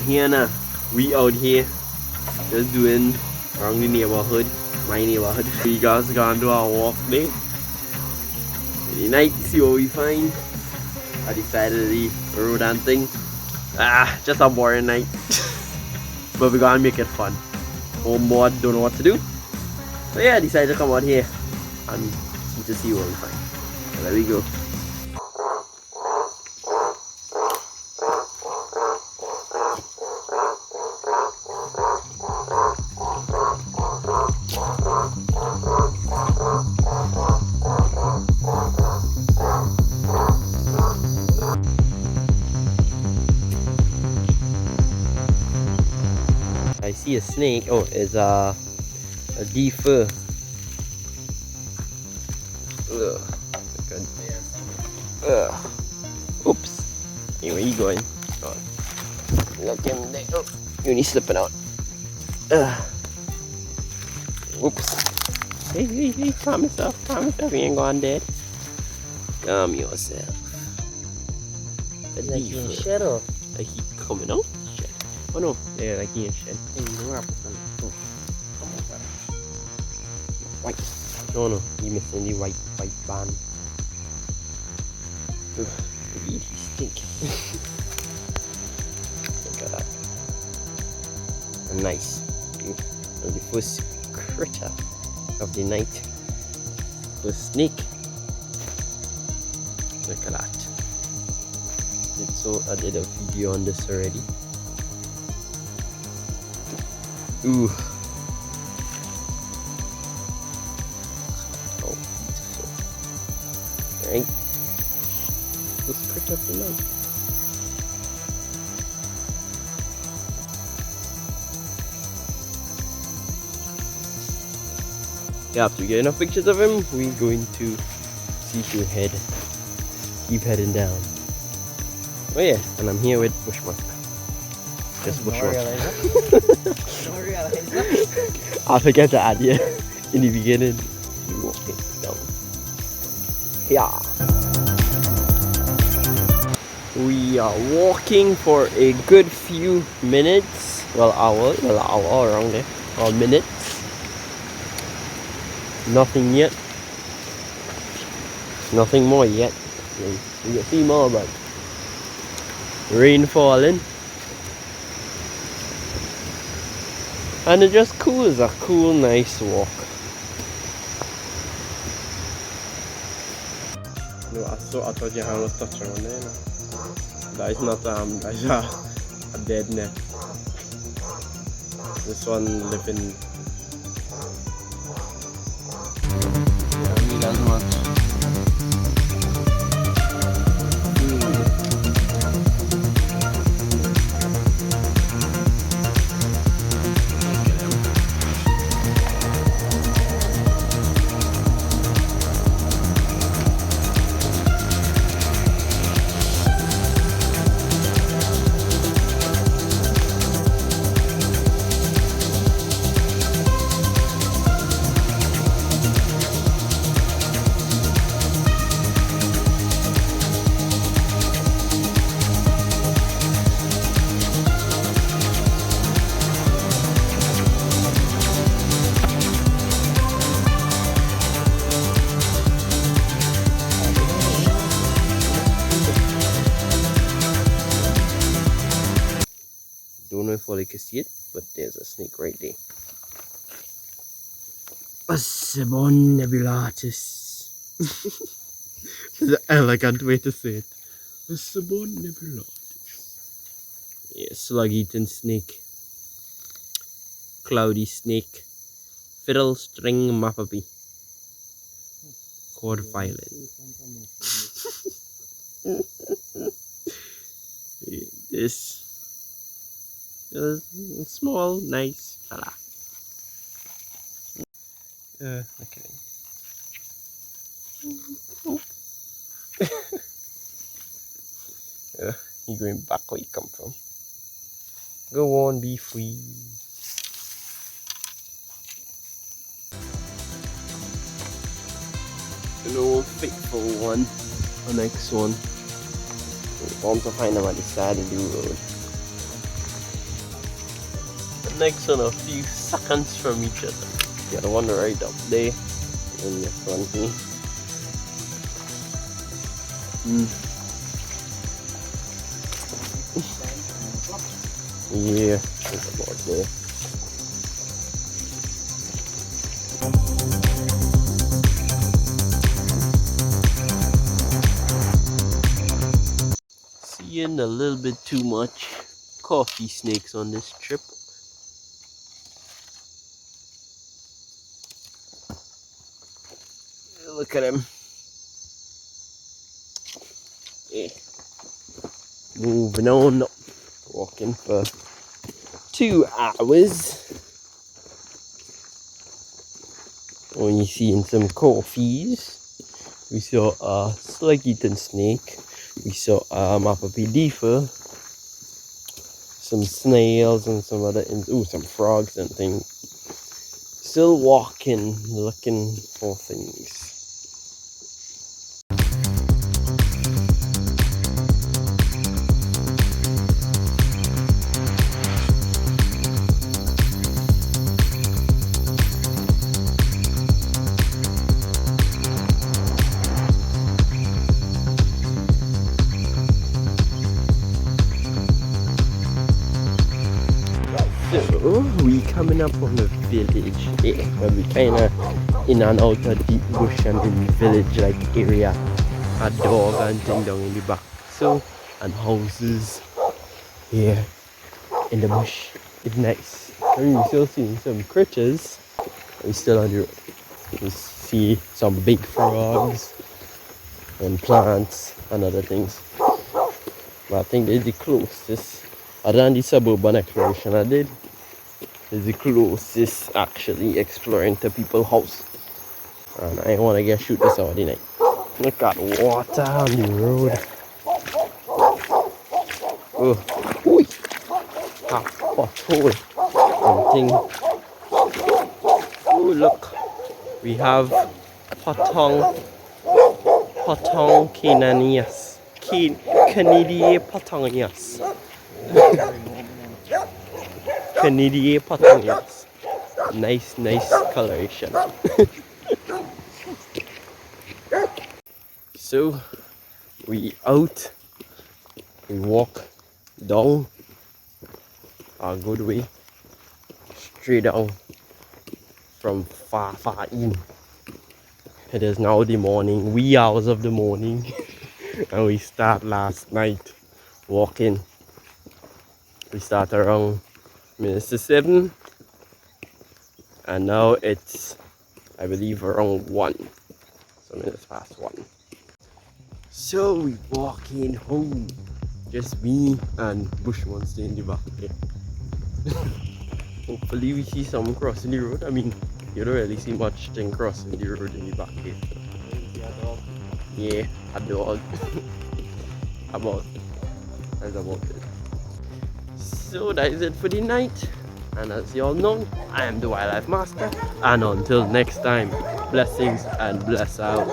here now. We out here just doing around the neighborhood, my neighborhood. We guys gonna do our walk day. The night, see what we find. I decided the road and thing. Just a boring night. But we're gonna make it fun. Homeboard don't know what to do. So yeah, I decided to come out here and to see what we find. So there we go. I see a snake. Oh, it's a deer. Oops. Hey, where you going? Oh. Look him there. Oh, you need slipping out. Oops. Hey, calm yourself. You ain't going dead. Calm yourself. The like he in shed or? Like he coming out? Shed. Oh no, yeah, like he in shed. Hey, no rap. Oh, come on, brother. White. No, he missing the white band. Ugh, he stink. Look at that. Nice. And the first critter of the night. First snake. Look at that. So I did a video on this already. Ooh. Oh, beautiful. Right. First critter of the night. Yeah, after we get enough pictures of him, we're going to see to keep heading down. Oh yeah, and I'm here with Bushmonster. Just Bushmonster. Don't realize that. I forget to add here in the beginning. You walk it down. Yeah. We are walking for a good few minutes. Well, hour around there. Or minutes. Nothing yet. Nothing more yet. We can see more, but rain falling. And it just cool. It's a cool, nice walk. No, I thought your hand was touching on there. That is not that is a dead net. This one living. Yeah, as much. Don't know if all you can see it, but there's a snake right there. A Bushmonster nebulatus. That's an elegant way to say it. A Bushmonster nebulatus. Yeah, slug-eating snake. Cloudy snake. Fiddle string mapapi. Cord violin. This small, nice fella. Okay. He going back where he come from. Go on, be free. No faithful one. The next one. We're bound to find them at the side of the road. next one a few seconds from each other. Yeah, the one right up there. And this one here. Yeah, it's about there. Seeing a little bit too much coffee snakes on this trip. Look at him. Yeah. Moving on up. Walking for 2 hours. Only seeing some coffees. We saw a slug-eating snake. We saw a mapapedifer. Some snails and some other some frogs and things. Still walking, looking for things. So we coming up on a village there, where we kinda in and out of deep bush and in village like area. A dog and thing down in the back. So and houses here in the bush. It's nice. I mean, we still seeing some critters. We still on the road. We see some big frogs and plants and other things. But I think they're the closest. Other than the suburban exploration I did, is the closest actually exploring to people's house. And I want to get shoot this out tonight. Look at water on the road. Oh, oi! A pothole. Something. Oh, look. We have potong cananias. Canidae potonias. Canidae potonias. Nice coloration. So we out, we walk down a good way, straight down from far in. It is now the morning, wee hours of the morning, and we start last night walking. We start around 7, and now it's, I believe, around 1. Some minutes past 1. So we walking home. Just me and bushmonster in the back there. Hopefully we see someone crossing the road. I mean, you don't really see much thing crossing the road in the back here. Yeah, a dog. That's about it. So that is it for the night. And as you all know, I am the Wildlife Master. And until next time, blessings and bless out.